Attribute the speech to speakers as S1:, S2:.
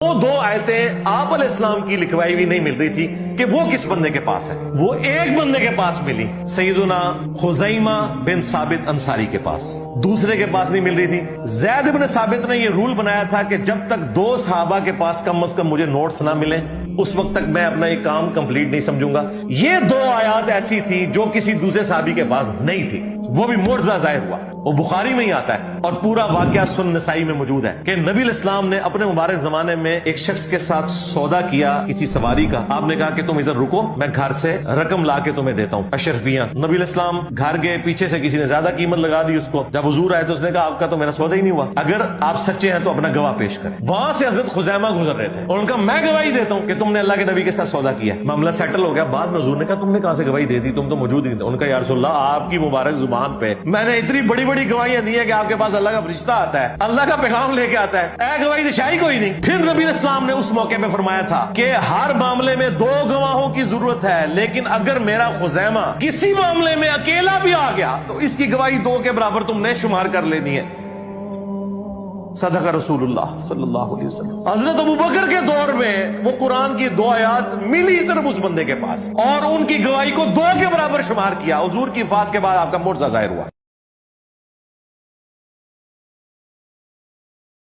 S1: وہ دو آیتیں آپ علیہ السلام کی لکھوائی ہوئی نہیں مل رہی تھی کہ وہ کس بندے کے پاس ہے، وہ ایک بندے کے پاس ملی، سیدنا خزیمہ بن ثابت انصاری کے پاس، دوسرے کے پاس نہیں مل رہی تھی۔ زید بن ثابت نے یہ رول بنایا تھا کہ جب تک دو صحابہ کے پاس کم از کم مجھے نوٹس نہ ملیں اس وقت تک میں اپنا یہ کام کمپلیٹ نہیں سمجھوں گا۔ یہ دو آیات ایسی تھی جو کسی دوسرے صحابی کے پاس نہیں تھی، وہ بھی معجزہ ظاہر ہوا، وہ بخاری میں ہی آتا ہے اور پورا واقعہ سنن نسائی میں موجود ہے کہ نبی علیہ السلام نے اپنے مبارک زمانے میں ایک شخص کے ساتھ سودا کیا کسی سواری کا۔ آپ نے کہا کہ تم ادھر رکو، میں گھر سے رقم لا کے تمہیں دیتا ہوں، اشرفیاں۔ نبی علیہ السلام گھر گئے، پیچھے سے کسی نے زیادہ قیمت لگا دی اس کو۔ جب حضور آئے تو اس نے کہا آپ کا تو میرا سودا ہی نہیں ہوا، اگر آپ سچے ہیں تو اپنا گواہ پیش کریں۔ وہاں سے حضرت خزیمہ گزر رہے تھے اور ان کا میں گواہی دیتا ہوں کہ تم نے اللہ کے نبی کے ساتھ سودا کیا۔ معاملہ سیٹل ہو گیا۔ بعد میں حضور نے کہا تم نے کہاں سے گواہی دے دی، تم تو موجود ہی تھے۔ ان کا یا رسول اللہ آپ کی مبارک زبان پہ میں نے اتنی بڑی بڑی گواہیاں دی ہیں کہ آپ کے پاس اللہ کا فرشتہ آتا ہے، اللہ کا پیغام لے کے آتا ہے، اے گواہی تو شاہی کوئی نہیں۔ پھر نبی علیہ السلام نے اس موقع پہ فرمایا تھا کہ ہر معاملے میں دو گواہوں کی ضرورت ہے، لیکن اگر میرا خزیمہ کسی معاملے میں اکیلا بھی آ گیا تو اس کی گواہی دو کے برابر تم نے شمار کر لینی ہے۔ صدق رسول اللہ صلی اللہ علیہ وسلم۔ حضرت ابوبکر کے دور میں وہ قرآن کی دو آیات ملی صرف اس بندے کے پاس اور ان کی گواہی کو دو کے برابر شمار کیا۔ حضور کی وفات کے بعد آپ کا معجزہ ظاہر ہوا۔